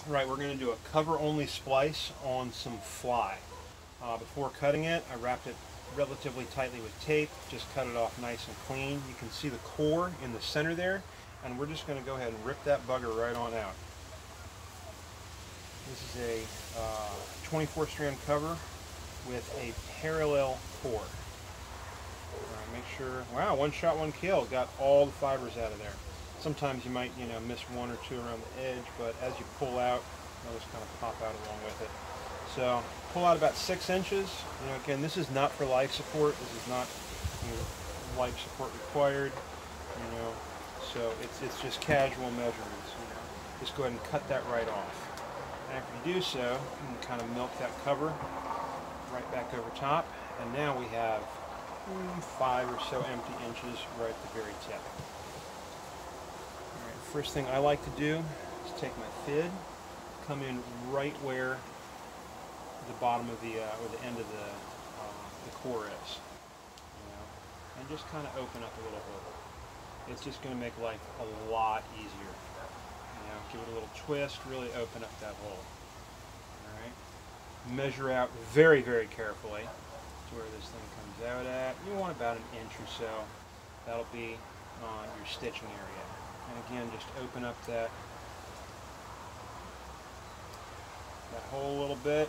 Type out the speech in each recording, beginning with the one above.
Right, we're going to do a cover-only splice on some fly. Before cutting it, I wrapped it relatively tightly with tape, just cut it off nice and clean. You can see the core in the center there, and we're just going to go ahead and rip that bugger right on out. This is a 24 strand cover with a parallel core. Make sure, wow, one shot, one kill, got all the fibers out of there. Sometimes you might, miss one or two around the edge, but as you pull out, they'll just kind of pop out along with it. So pull out about 6 inches. Again, this is not for life support. This is not life support required. So it's just casual measurements. Just go ahead and cut that right off. And after you do so, you can kind of milk that cover right back over top, and now we have 5 or so empty inches right at the very tip. All right, first thing I like to do is take my fid, come in right where the bottom of the or the end of the core is, and just kind of open up a little hole. It's just going to make life a lot easier. Give it a little twist, really open up that hole. All right, measure out very, very carefully to where this thing comes out at. You want about 1 inch or so. That'll be on your stitching area. And again, just open up that hole a little bit.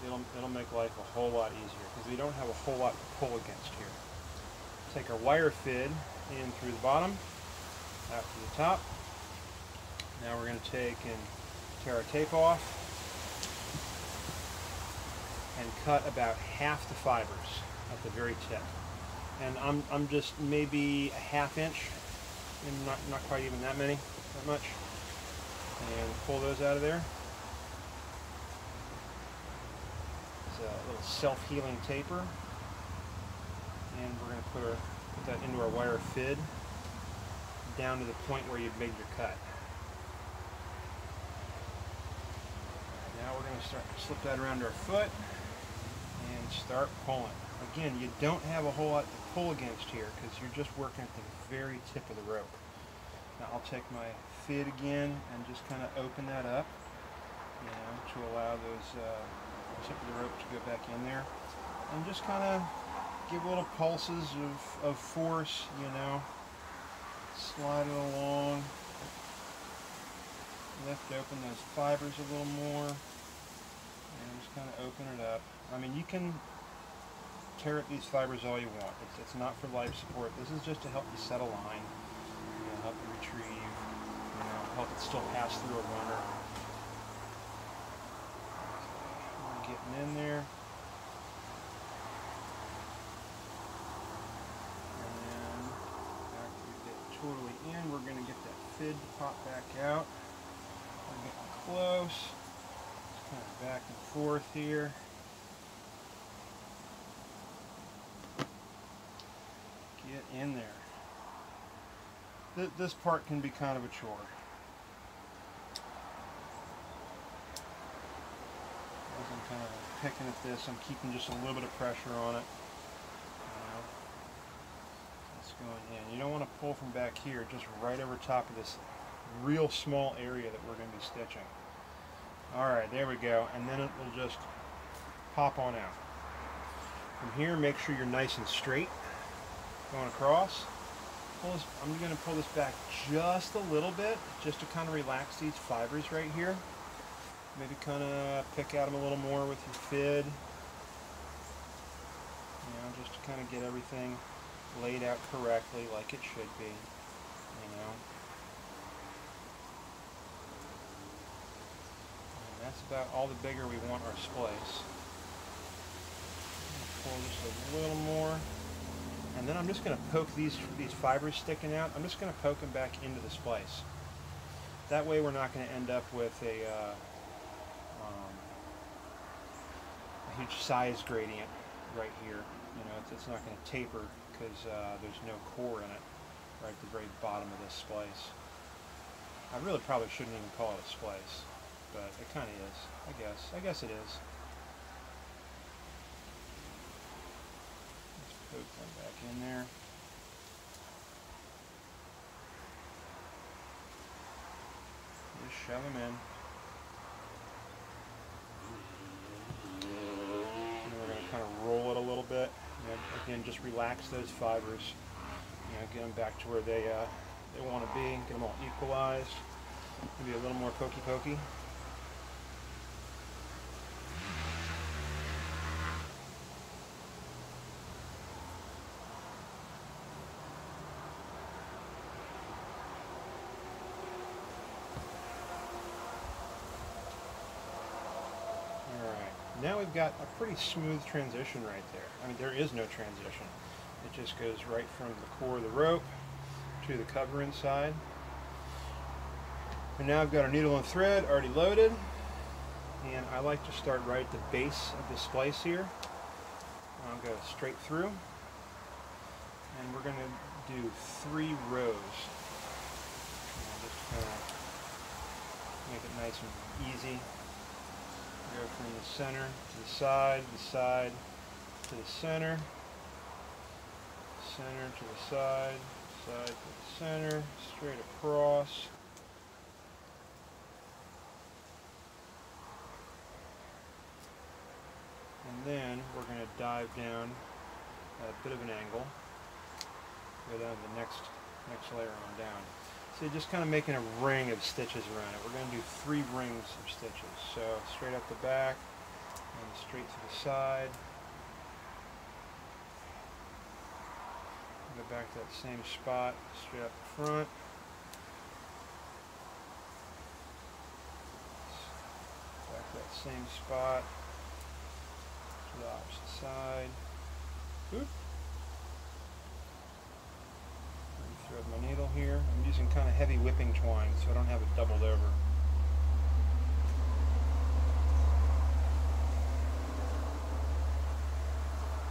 It'll make life a whole lot easier because we don't have a whole lot to pull against here. Take our wire fid in through the bottom, out to the top. Now we're going to take and tear our tape off and cut about half the fibers at the very tip. And I'm just maybe a 1/2 inch, and not quite even that much. And pull those out of there. It's a little self-healing taper. And we're going to put that into our wire fid down to the point where you've made your cut. Now we're going to start to slip that around our foot and start pulling. Again, you don't have a whole lot to pull against here because you're just working at the very tip of the rope. Now I'll take my fid again and just kind of open that up, to allow those tip of the rope to go back in there, and just kind of give little pulses of force, slide it along, lift open those fibers a little more, and just kind of open it up. I mean, you can tear at these fibers all you want. It's not for life support. This is just to help you set a line, help you retrieve, help it still pass through a runner. We're getting in there. And after we get totally in, we're going to get that fid to pop back out. We're getting close. Just kind of back and forth here. Get in there. This part can be kind of a chore. As I'm kind of picking at this, I'm keeping just a little bit of pressure on it. It's going in. You don't want to pull from back here, just right over top of this real small area that we're going to be stitching. Alright, there we go. And then it will just pop on out. From here, make sure you're nice and straight going across. I'm going to pull this back just a little bit, just to kind of relax these fibers right here. Maybe kind of pick at them a little more with your fid. Just to kind of get everything laid out correctly like it should be. And that's about all the bigger we want our splice. Pull just a little more. And then I'm just going to poke these fibers sticking out. I'm just going to poke them back into the splice. That way we're not going to end up with a huge size gradient right here. It's not going to taper because there's no core in it right at the very bottom of this splice. I really probably shouldn't even call it a splice, but it kind of is, I guess. I guess it is. Poke them back in there. Just shove them in. kind of roll it a little bit. You know, again, just relax those fibers. You know, get them back to where they want to be. Get them all equalized. Maybe a little more pokey. Now we've got a pretty smooth transition right there. I mean, there is no transition. It just goes right from the core of the rope to the cover inside. And now I've got our needle and thread already loaded. And I like to start right at the base of the splice here. I'll go straight through. And we're going to do 3 rows. And just kind of make it nice and easy. Go from the center to the side to the center to the side to the center, straight across. And then we're going to dive down at a bit of an angle, go down to the next layer on down. So you're just kind of making a ring of stitches around it. We're going to do 3 rings of stitches. So straight up the back and straight to the side. Go back to that same spot, straight up the front. Back to that same spot. To the opposite side. Oop. Thread my needle here. I'm using kind of heavy whipping twine so I don't have it doubled over.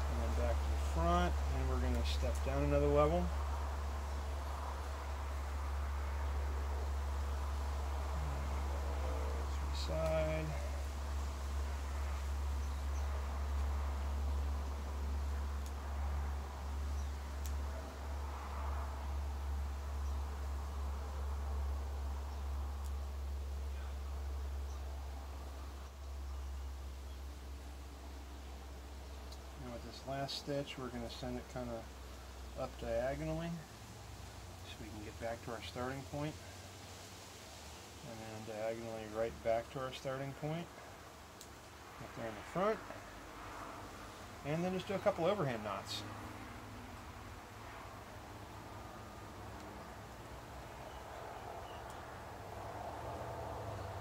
And then back to the front, and we're going to step down another level. To the side. This last stitch, we're going to send it kind of up diagonally so we can get back to our starting point, and then diagonally right back to our starting point up there in the front, and then just do a couple overhand knots.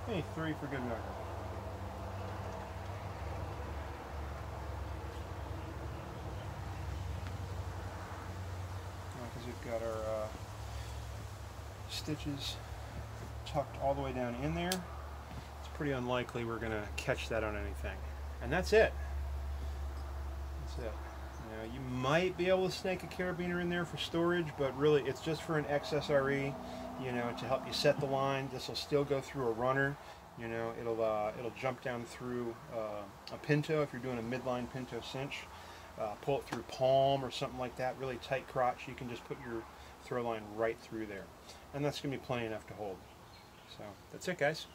Hey, 3 for good measure. We've got our stitches tucked all the way down in there. It's pretty unlikely we're going to catch that on anything. And that's it. That's it. You know, you might be able to snake a carabiner in there for storage, but really it's just for an XSRE, you know, to help you set the line. This will still go through a runner. You know, it'll jump down through a pinto if you're doing a midline pinto cinch. Pull it through palm or something like that, really tight crotch. You can just put your throw line right through there. And that's going to be plenty enough to hold. So that's it, guys.